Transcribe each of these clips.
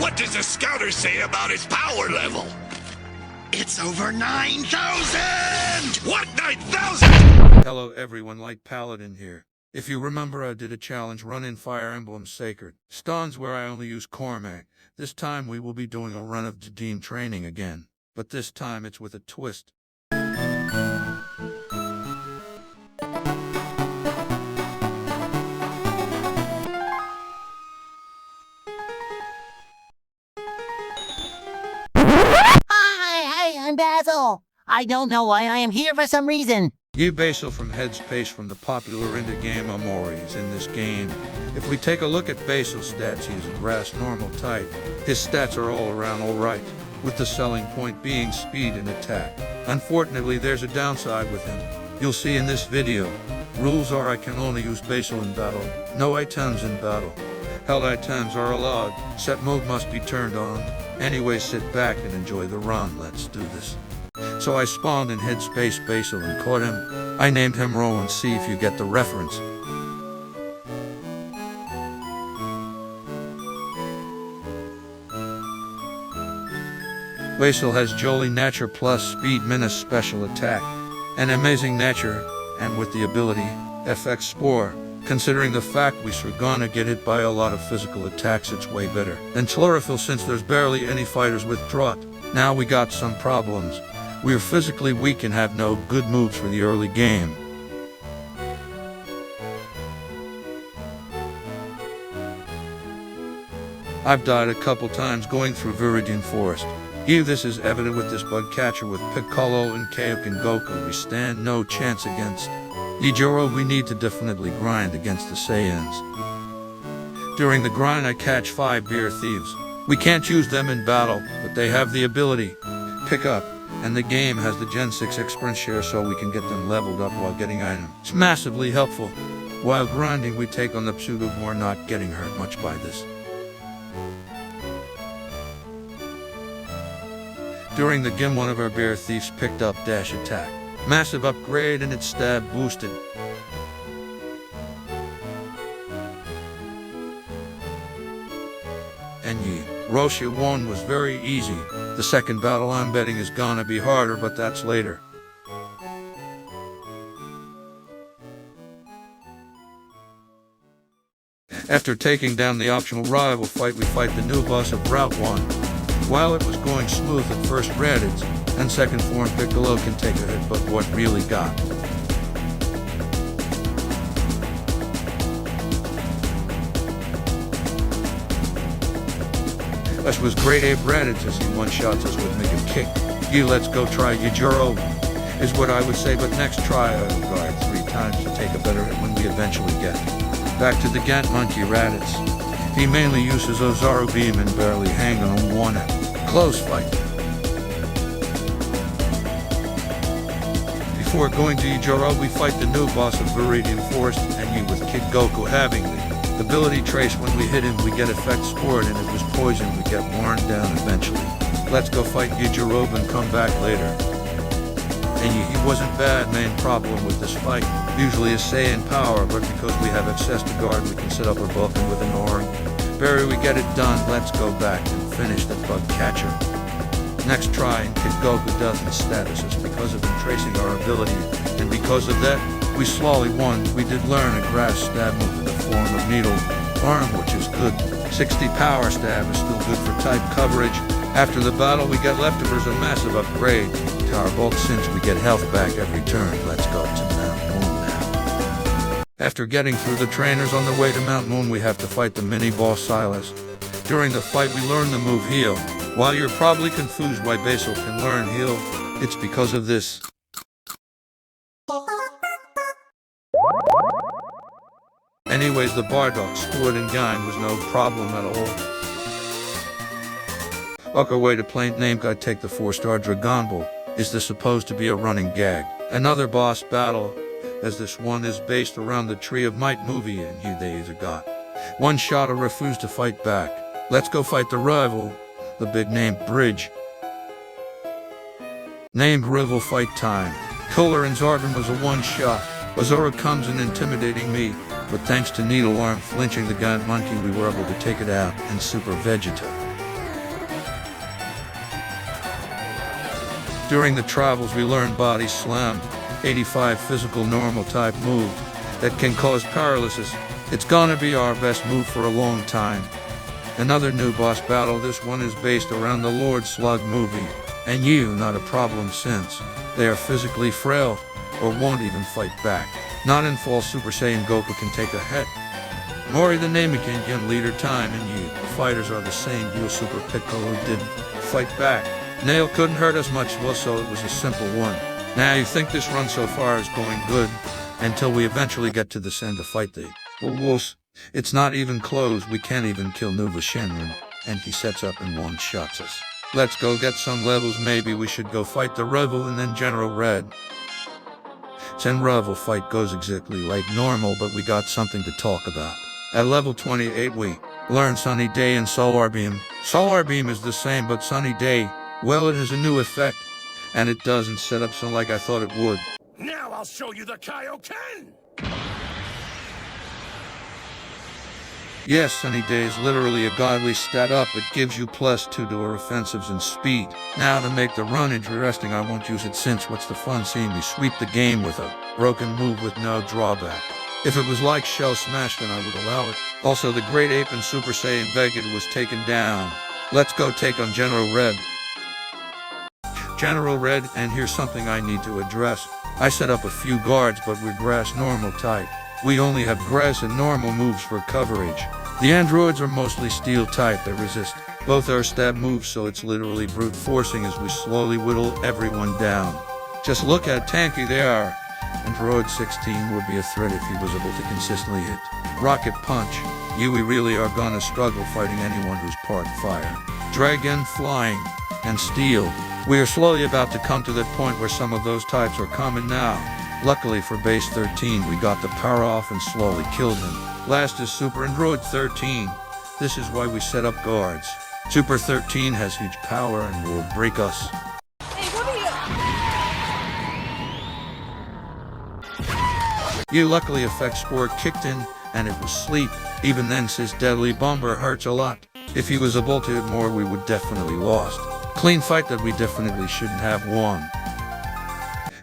What does the scouter say about his power level? It's over 9,000! What, 9,000? Hello everyone, like Paladin here. If you remember, I did a challenge run in Fire Emblem Sacred Stones where I only use Cormac. This time we will be doing a run of Team training again, but this time it's with a twist. Hi, I'm Basil. I don't know why I am here for some reason. You Basil from Headspace from the popular indie game Omori is in this game. If we take a look at Basil's stats, he's a grass normal type. His stats are all around alright, with the selling point being speed and attack. Unfortunately, there's a downside with him. You'll see in this video. Rules are I can only use Basil in battle, no items in battle. Held items are allowed, set mode must be turned on. Anyway, sit back and enjoy the run, let's do this. So I spawned in Headspace Basil and caught him. I named him Rowan, see if you get the reference. Basil has Jolly Nature plus Speed minus Special Attack, an amazing nature, and with the ability, FX Spore. Considering the fact we are gonna get hit by a lot of physical attacks, it's way better than Chlorophyll since there's barely any fighters with Drought. Now we got some problems. We are physically weak and have no good moves for the early game. I've died a couple times going through Viridian Forest. Here this is evident with this bug catcher with Piccolo and Kaioken Goku we stand no chance against. Ijoro we need to definitely grind against the Saiyans. During the grind I catch 5 beer thieves. We can't use them in battle, but they have the ability. Pick up. And the game has the Gen 6 experience share so we can get them leveled up while getting items. It's massively helpful. While grinding we take on the Pseudo-Boar, not getting hurt much by this. During the game one of our bear thieves picked up dash attack. Massive upgrade and its stab boosted. And Roshi 1 was very easy. The second battle I'm betting is gonna be harder, but that's later. After taking down the optional rival fight, we fight the new boss of Route 1. While it was going smooth at first, Raditz and second form Piccolo can take a hit, but what really got us was great Abe Raditz as he one-shots us with Mega Kick. Let's go try Yujiro, is what I would say, but next try I will guard 3 times to take a better hit when we eventually get back to the Gant Monkey Raditz. He mainly uses Ozaru Beam and barely hang on one close fight. Before going to Yujiro, we fight the new boss of Viridian Forest, and he with Kid Goku having the ability trace. When we hit him we get effect spored, and it was poison we get worn down eventually. Let's go fight Yujiro and come back later. And he wasn't bad. Main problem with this fight usually is Saiyan power, but because we have access to guard we can set up our Vulcan with an Oran Berry. We get it done. Let's go back and finish the bug catcher. Next try and Kid Goku doesn't status us because of him tracing our ability, and because of that we slowly won. We did learn a grass stab move in the form of Needle Arm, which is good. 60 power stab is still good for type coverage. After the battle we get leftovers, a massive upgrade to our bulk since we get health back every turn. Let's go to Mount Moon now. After getting through the trainers on the way to Mount Moon we have to fight the mini-boss Sylas. During the fight we learn the move Heal. While you're probably confused why Basil can learn Heal, it's because of this. Anyways, the Bardock Squid and Gang was no problem at all. Walk our way to Plain Name Guide, take the 4-star Dragon Ball. Is this supposed to be a running gag? Another boss battle, as this one is based around the Tree of Might movie, and they either got one shot or refuse to fight back. Let's go fight the rival, the big name Bridge. Named rival fight time. Kohler and Zarban was a one-shot. Azora comes in intimidating me, but thanks to Needle Arm flinching the Gant Monkey we were able to take it out, and Super Vegeta. During the travels we learned Body Slam, 85 physical normal type move that can cause paralysis. It's gonna be our best move for a long time. Another new boss battle, this one is based around the Lord Slug movie, and you not a problem since they are physically frail or won't even fight back. Not in full Super Saiyan Goku can take a hit. Mori the Namekian can leader time, and you, the fighters are the same. You Super Piccolo didn't fight back. Nail couldn't hurt us much, well, so it was a simple one. Now you think this run so far is going good, until we eventually get to this end to fight the wolves. It's not even close, we can't even kill Nuva Shenron, and he sets up and one-shots us. Let's go get some levels, maybe we should go fight the Rebel and then General Red. Sen Rebel fight goes exactly like normal, but we got something to talk about. At level 28 we learn Sunny Day and Solar Beam. Solar Beam is the same, but Sunny Day, well, it has a new effect, and it doesn't set up so like I thought it would. Now I'll show you the Kaioken! Yes, Sunny Day is literally a godly stat up. It gives you +2 to our offensives and speed. Now to make the run interesting, I won't use it since what's the fun seeing me sweep the game with a broken move with no drawback. If it was like Shell Smash, then I would allow it. Also, the Great Ape and Super Saiyan Vegeta was taken down. Let's go take on General Red. General Red, and here's something I need to address. I set up a few guards, but we're grass normal type. We only have grass and normal moves for coverage. The androids are mostly steel type that resist both our stab moves, so it's literally brute forcing as we slowly whittle everyone down. Just look how tanky they are. Android 16 would be a threat if he was able to consistently hit Rocket Punch. We really are gonna struggle fighting anyone who's part fire, dragon, flying, and steel. We are slowly about to come to that point where some of those types are common now. Luckily for base 13, we got the power off and slowly killed him. Last is Super Android 13. This is why we set up guards. Super 13 has huge power and will break us. Hey, what are you? You luckily effect score kicked in, and it was sleep. Even then, his deadly bomber hurts a lot. If he was able to hit more, we would definitely lost. Clean fight that we definitely shouldn't have won.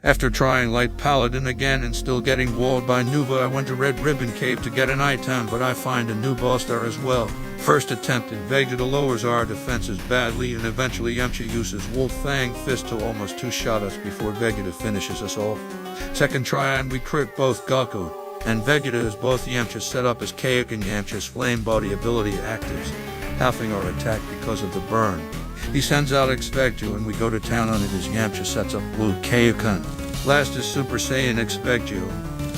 After trying Light Paladin again and still getting walled by Nuva, I went to Red Ribbon Cave to get an item, but I find a new boss there as well. First attempt, and Vegeta lowers our defenses badly, and eventually Yamcha uses Wolf Fang Fist to almost two-shot us before Vegeta finishes us off. Second try, and we crit both Goku and Vegeta as both Yamcha set up as Kaioken and Yamcha's Flame Body ability actives, halving our attack because of the burn. He sends out Expecto, and we go to town on it as Yamcha sets up Blue Kaioken. Last is Super Saiyan Expecto,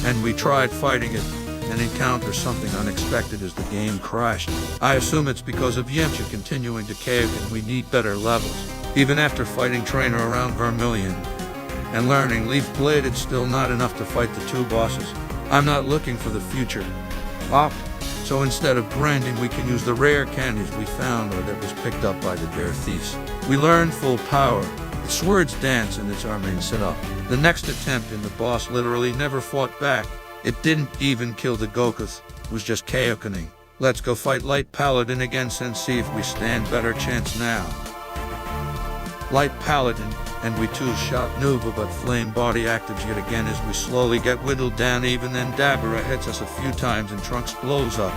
and we tried fighting it and encounter something unexpected as the game crashed. I assume it's because of Yamcha continuing to Kaioken. We need better levels. Even after fighting Trainer around Vermilion and learning Leaf Blade, it's still not enough to fight the two bosses. I'm not looking for the future so instead of grinding, we can use the rare candies we found or that was picked up by the Bear Thieves. We learned full power. The swords dance, and it's our main setup. The next attempt, and the boss literally never fought back. It didn't even kill the Gokus, it was just Kaiokening. Let's go fight Light Paladin again and see if we stand better chance now. Light Paladin, and we two-shot Nuva, but Flame Body actives yet again as we slowly get whittled down. Even then Dabura hits us a few times and Trunks blows up.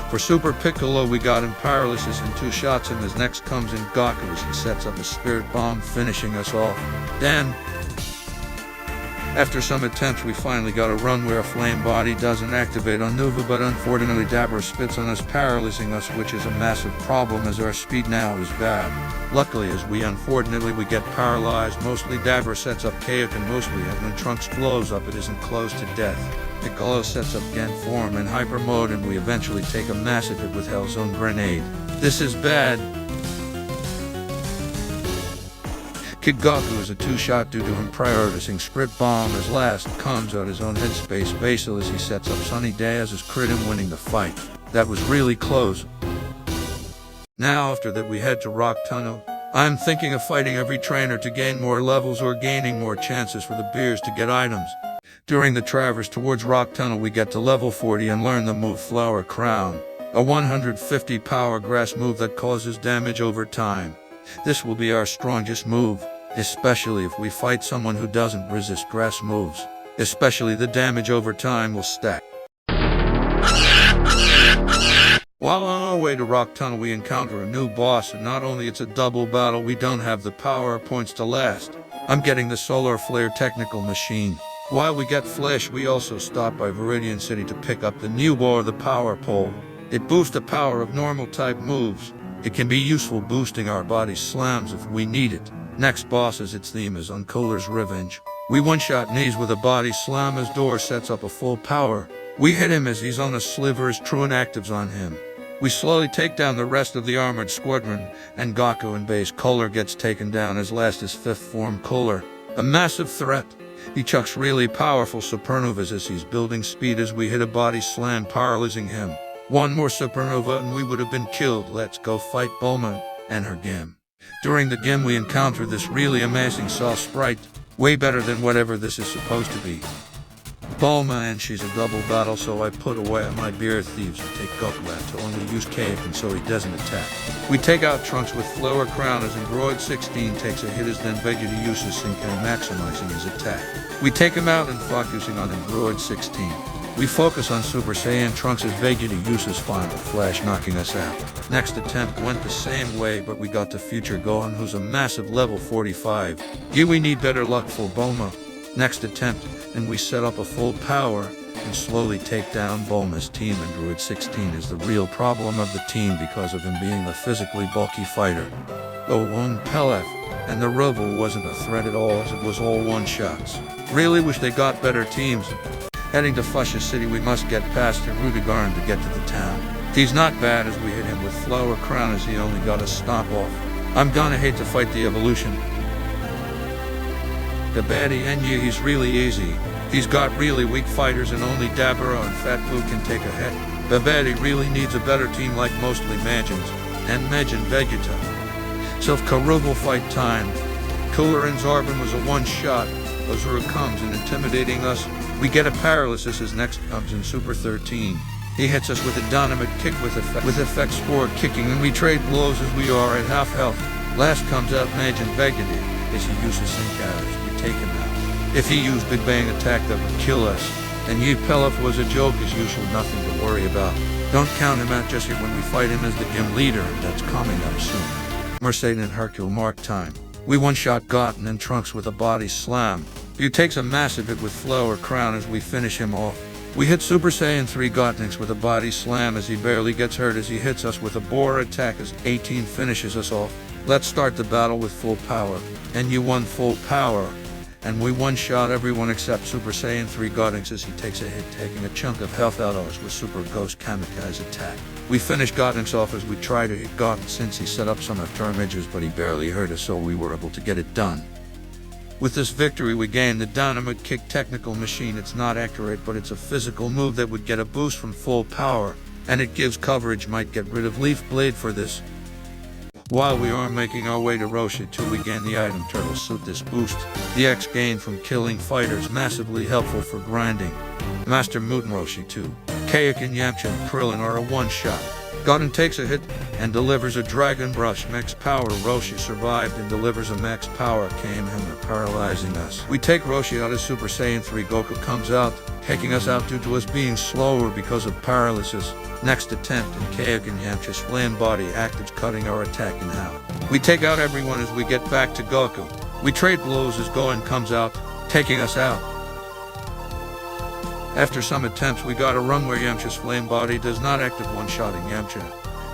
For Super Piccolo, we got him paralysis and two-shots him as next comes in Goku as he sets up a Spirit Bomb, finishing us off. Then, after some attempts, we finally got a run where a Flame Body doesn't activate on Nuva, but unfortunately Dabura spits on us, paralyzing us, which is a massive problem as our speed now is bad. Luckily, as we get paralyzed, mostly Dabura sets up Kaioken mostly, and when Trunks blows up, it isn't close to death. Piccolo sets up Gen form in hyper mode, and we eventually take a massive hit with Hellzone Grenade. This is bad. Kid Goku is a two-shot due to him prioritizing Spirit Bomb as last comes out his own headspace Basil as he sets up Sunny Day as his crit and winning the fight. That was really close. Now after that we head to Rock Tunnel. I'm thinking of fighting every trainer to gain more levels or gaining more chances for the beers to get items. During the traverse towards Rock Tunnel we get to level 40 and learn the move Flower Crown, a 150 power grass move that causes damage over time. This will be our strongest move. especially if we fight someone who doesn't resist grass moves. Especially the damage over time will stack. While on our way to Rock Tunnel, we encounter a new boss, and not only it's a double battle, we don't have the power points to last. I'm getting the Solar Flare technical machine. While we get Flash, we also stop by Viridian City to pick up the new bar, the Power Pole. It boosts the power of normal type moves. It can be useful boosting our body slams if we need it. Next boss's its theme is on Kohler's Revenge. We one-shot knees with a body slam as Door sets up a full power. We hit him as he's on a sliver as Truant actives on him. We slowly take down the rest of the armored squadron, and Goku and base Kohler gets taken down as last is 5th form Kohler. A massive threat. He chucks really powerful supernovas as he's building speed as we hit a body slam paralyzing him. One more supernova and we would have been killed. Let's go fight Bulma and her gym. During the gym we encounter this really amazing Saw sprite. Way better than whatever this is supposed to be. Bulma, and she's a double battle, so I put away my beer thieves and take Goku out to only use Kaioken so he doesn't attack. We take out Trunks with Flower Crown as Android 16 takes a hit as then Vegeta uses Sinken maximizing his attack. We take him out and focusing on Android 16. We focus on Super Saiyan Trunks as Vegeta uses Final Flash knocking us out. Next attempt went the same way, but we got to Future Gohan who's a massive level 45. We need better luck for Bulma. Next attempt, and we set up a full power and slowly take down Bulma's team. Android 16 is the real problem of the team because of him being a physically bulky fighter. Though one Pelef and the Rebel wasn't a threat at all as it was all one-shots. Really wish they got better teams. Heading to Fusha City, we must get past Rudigarn to get to the town. He's not bad as we hit him with Flower Crown as he only got a stop off. I'm gonna hate to fight the evolution. The baddie Enyu, he's really easy. He's got really weak fighters and only Dabura and Fat Boo can take a hit. The baddie really needs a better team like mostly Majins and Majin Vegeta. So if Karuval fight time, Cooler and Zarbon was a one-shot. Ozura comes and intimidating us. We get a paralysis as next comes in Super 13. He hits us with a dynamite kick with effect spore kicking, and we trade blows as we are at half health. Last comes out Majin Vegeta as he uses Sinkaras. We take him out. If he used Big Bang attack, that would kill us. And Yi Pelef was a joke as usual, nothing to worry about. Don't count him out just yet when we fight him as the gym leader, and that's coming up soon. Mercedes and Hercule mark time. We one-shot Goten and Trunks with a body slam. He takes a massive hit with Flower Crown as we finish him off. We hit Super Saiyan 3 Gotenks with a body slam as he barely gets hurt as he hits us with a Bora attack as 18 finishes us off. Let's start the battle with full power. And you won full power. And we one-shot everyone except Super Saiyan 3 Gotenks as he takes a hit, taking a chunk of health out of us with Super Ghost Kamikaze attack. We finish Gotenks off as we try to hit Goten since he set up some of our measures, but he barely hurt us, so we were able to get it done. With this victory we gain the Dynamite Kick technical machine. It's not accurate, but it's a physical move that would get a boost from full power, and it gives coverage. Might get rid of Leaf Blade for this. While we are making our way to Roshi 2, we gain the item Turtle Suit. This boost the X gain from killing fighters, massively helpful for grinding. Master Mutant Roshi 2. Kaioken, Yamcha, and Krillin are a one-shot. Goten takes a hit and delivers a Dragon Brush. Max power. Roshi survived and delivers a max power Kamehameha, paralyzing us. We take Roshi out as Super Saiyan 3 Goku comes out, taking us out due to us being slower because of paralysis. Next attempt and Kaioken Yamcha's flame body actives, cutting our attack in half. We take out everyone as we get back to Goku. We trade blows as Gohan comes out, taking us out. After some attempts, we got a run where Yamcha's flame body does not active one-shotting Yamcha.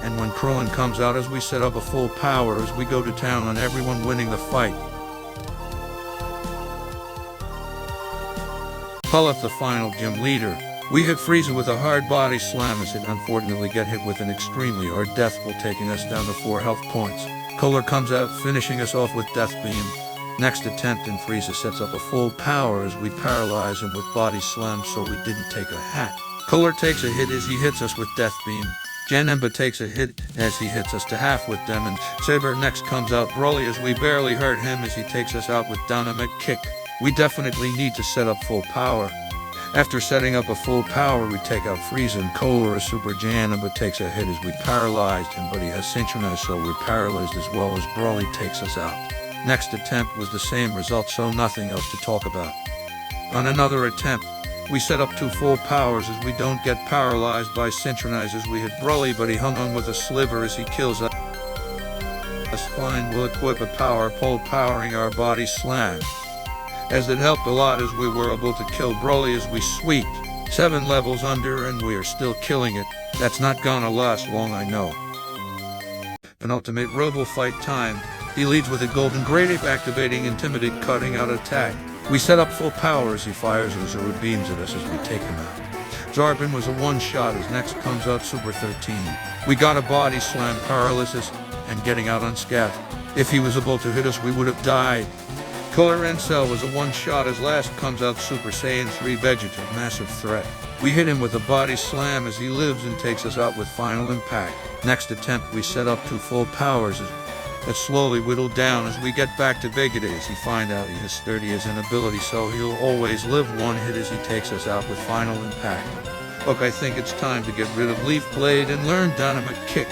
And when Krillin comes out as we set up a full power as we go to town on everyone, winning the fight. Pelef, the final gym leader. We hit Frieza with a hard body slam as it unfortunately get hit with an extremely hard death blow, taking us down to 4 health points. Kohler comes out, finishing us off with Death Beam. Next attempt and Frieza sets up a full power as we paralyze him with body slam, so we didn't take a hack. Kohler takes a hit as he hits us with Death Beam. Janemba takes a hit as he hits us to half with Demon Saber. Next comes out Broly as we barely hurt him as he takes us out with Dynamite Kick. We definitely need to set up full power. After setting up a full power, we take out Frieza and Kohler as Super Janemba takes a hit as we paralyzed him, but he has synchronized, so we're paralyzed as well as Broly takes us out. Next attempt was the same result, so nothing else to talk about. On another attempt, we set up 2 full powers as we don't get paralyzed by synchronizers. We hit Broly, but he hung on with a sliver as he kills us. Fine, we'll equip a power pole powering our body slam, as it helped a lot as we were able to kill Broly as we sweep 7 levels under, and we are still killing it. That's not gonna last long, I know. Penultimate robo fight time. He leads with a golden grade activating intimidate cutting out attack. We set up full power as he fires his beams at us as we take him out. Zarbin was a one-shot as next comes out Super 13. We got a body slam paralysis and getting out unscathed. If he was able to hit us, we would have died. Cooler and Cell was a one-shot as last comes out Super Saiyan 3 Vegeta, massive threat. We hit him with a body slam as he lives and takes us out with final impact. Next attempt we set up 2 full powers that slowly whittled down as we get back to Vegeta as he find out he has 30 as an ability, so he'll always live 1 hit as he takes us out with final impact. Look, I think it's time to get rid of Leaf Blade and learn Dynamite Kick.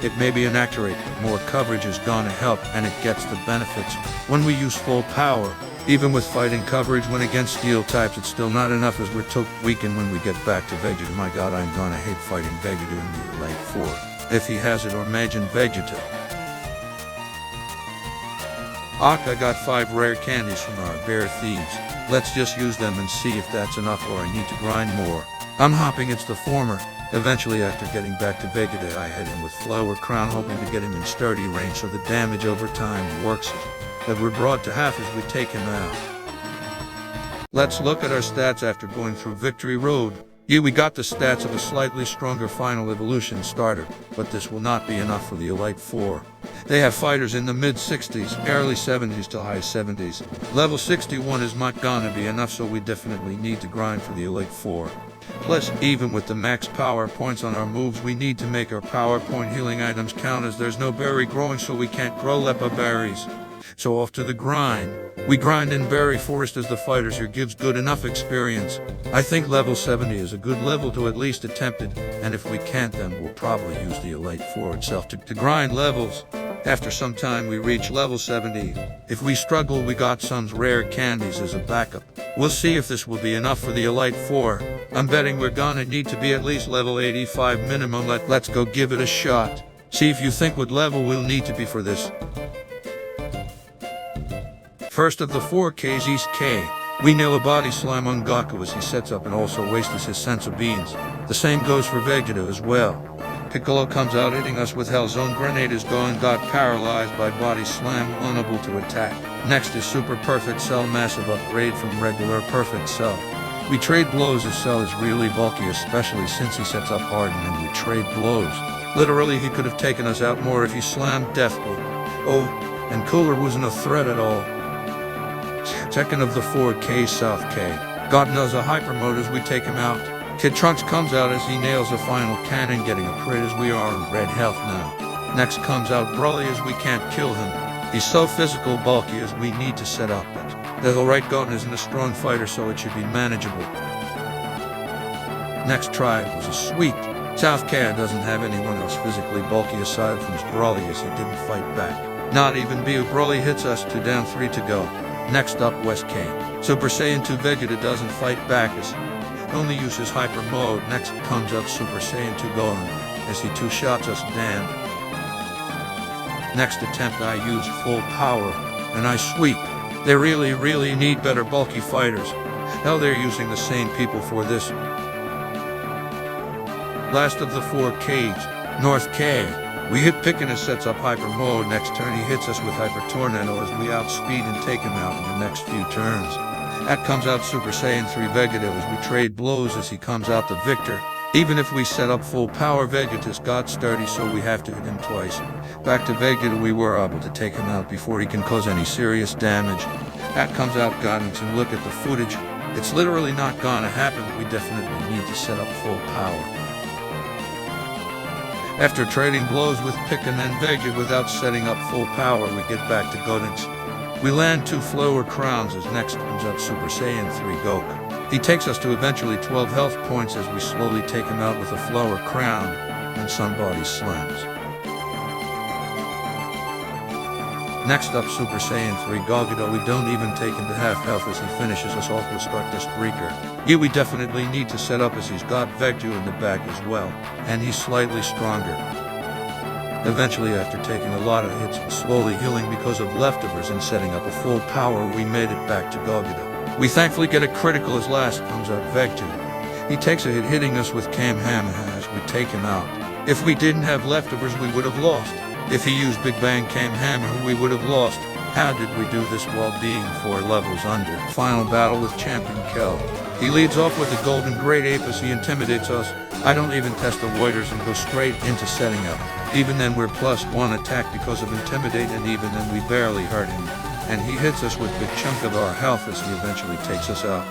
It may be inaccurate, but more coverage is gonna help, and it gets the benefits when we use full power. Even with fighting coverage when against steel types, it's still not enough as we're too weakened when we get back to Vegeta. My god, I'm gonna hate fighting Vegeta in the Elite 4. If he has it, or imagine Vegeta. I got 5 rare candies from our bear thieves. Let's just use them and see if that's enough, or I need to grind more. I'm hoping it's the former. Eventually, after getting back to Vegeta, I hit him with Flower Crown, hoping to get him in sturdy range so the damage over time works that we're brought to half as we take him out. Let's look at our stats after going through Victory Road. Yeah, we got the stats of a slightly stronger Final Evolution starter, but this will not be enough for the Elite 4. They have fighters in the mid-60s, early 70s to high 70s. Level 61 is not gonna be enough, so we definitely need to grind for the Elite 4. Plus, even with the max power points on our moves, we need to make our power point healing items count, as there's no berry growing, so we can't grow Lepa berries. So off to the grind. We grind in Berry Forest as the fighters here gives good enough experience. I think level 70 is a good level to at least attempt it, and if we can't, then we'll probably use the Elite 4 itself to grind levels. After some time we reach level 70. If we struggle, we got some rare candies as a backup. We'll see if this will be enough for the Elite 4. I'm betting we're gonna need to be at least level 85 minimum. Let's go give it a shot. See if you think what level we'll need to be for this. First of the 4 Ks, East K. We nail a body slam on Goku as he sets up and also wastes his sense of beans. The same goes for Vegeta as well. Piccolo comes out hitting us with Hell Zone Grenade as Gohan got paralyzed by body slam, unable to attack. Next is Super Perfect Cell, massive upgrade from regular Perfect Cell. We trade blows as Cell is really bulky, especially since he sets up hard, and then we trade blows. Literally, he could have taken us out more if he slammed Death Blow. Oh, and Cooler wasn't a threat at all. Second of the 4 K, South K. God knows a hyper mode as we take him out. Kid Trunks comes out as he nails a final cannon, getting a crit as we are in red health now. Next comes out Broly as we can't kill him. He's so physical bulky as we need to set up it. The right Goten isn't a strong fighter, so it should be manageable. Next try was a sweep. South K doesn't have anyone else physically bulky aside from Broly as he didn't fight back. Not even Bu. Broly hits us 2 down 3 to go. Next up, West K. Super Saiyan 2 Vegeta doesn't fight back as only uses hyper mode. Next comes out Super Saiyan 2 Gohan as he 2-shots us down. Next attempt I use full power and I sweep. They really need better bulky fighters. Hell, they're using the same people for this. Last of the 4 Ks, North K. We hit Piccin as sets up hyper mode. Next turn he hits us with Hyper Tornado as we outspeed and take him out in the next few turns. That comes out Super Saiyan 3 Vegeta as we trade blows as he comes out the victor. Even if we set up full power, Vegeta's got sturdy, so we have to hit him twice. Back to Vegeta, we were able to take him out before he can cause any serious damage. That comes out Guidance, and look at the footage. It's literally not gonna happen. We definitely need to set up full power. After trading blows with Piccin and Vegeta without setting up full power, we get back to Godin's. We land 2 Flower Crowns as next comes out Super Saiyan 3 Goku. He takes us to eventually 12 health points as we slowly take him out with a Flower Crown and some body slams. Next up, Super Saiyan 3 Gogeta. We don't even take him to half health as he finishes us off with Stardust Breaker. Yeah, we definitely need to set up as he's got Vegeta in the back as well, and he's slightly stronger. Eventually, after taking a lot of hits and slowly healing because of leftovers and setting up a full power, we made it back to Gogeta. We thankfully get a critical as last comes out Vegeta. He takes a hit hitting us with Kamehameha as we take him out. If we didn't have leftovers, we would have lost. If he used Big Bang Kamehameha, we would have lost. How did we do this while being 4 levels under? Final battle with Champion Kel. He leads off with the Golden Great Ape as he intimidates us. I don't even test the Voiders and go straight into setting up. Even then we're +1 attack because of Intimidate, and even then we barely hurt him. And he hits us with a big chunk of our health as he eventually takes us out.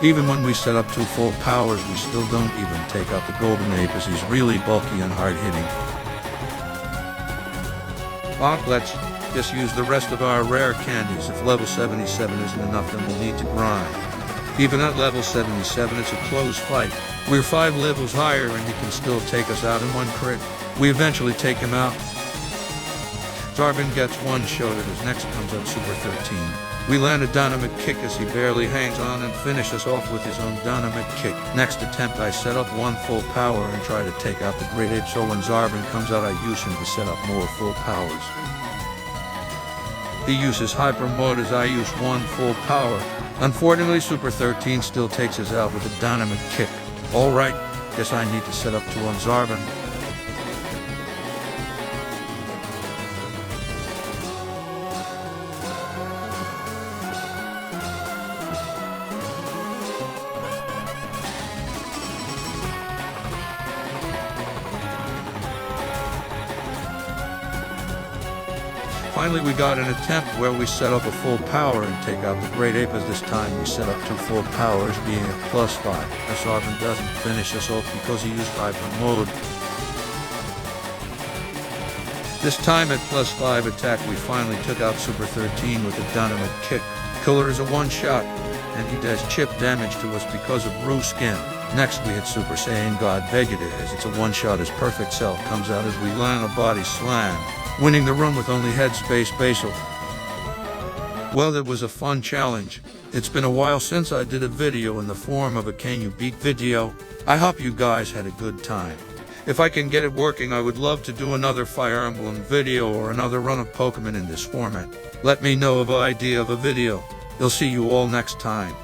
Even when we set up 2 full powers, we still don't even take out the Golden Ape as he's really bulky and hard hitting. Let's just use the rest of our rare candies. If level 77 isn't enough, then we'll need to grind. Even at level 77, it's a close fight. We're 5 levels higher and he can still take us out in 1 crit. We eventually take him out. Zarbin gets 1 shot at his next comes out Super 13. We land a dynamic kick as he barely hangs on and finish us off with his own dynamic kick. Next attempt, I set up 1 full power and try to take out the Great Ape, so when Zarbin comes out, I use him to set up more full powers. He uses Hyper Mode as I use 1 full power. Unfortunately, Super 13 still takes us out with a dynamic kick. Alright, guess I need to set up 2 on Zarbin. Finally, we got an attempt where we set up a full power and take out the Great Ape, as this time we set up 2 full powers, being at +5. As Zarbin doesn't finish us off because he used Hyper Mode. This time at +5 attack, we finally took out Super 13 with a dynamic kick. Killer is a 1-shot, and he does chip damage to us because of Rue Skin. Next, we hit Super Saiyan God Vegeta as it's a 1-shot as Perfect Cell comes out as we land a body slam, winning the run with only Headspace Basil. Well, it was a fun challenge. It's been a while since I did a video in the form of a Can You Beat video. I hope you guys had a good time. If I can get it working, I would love to do another Fire Emblem video or another run of Pokemon in this format. Let me know of an idea of a video. I'll see you all next time.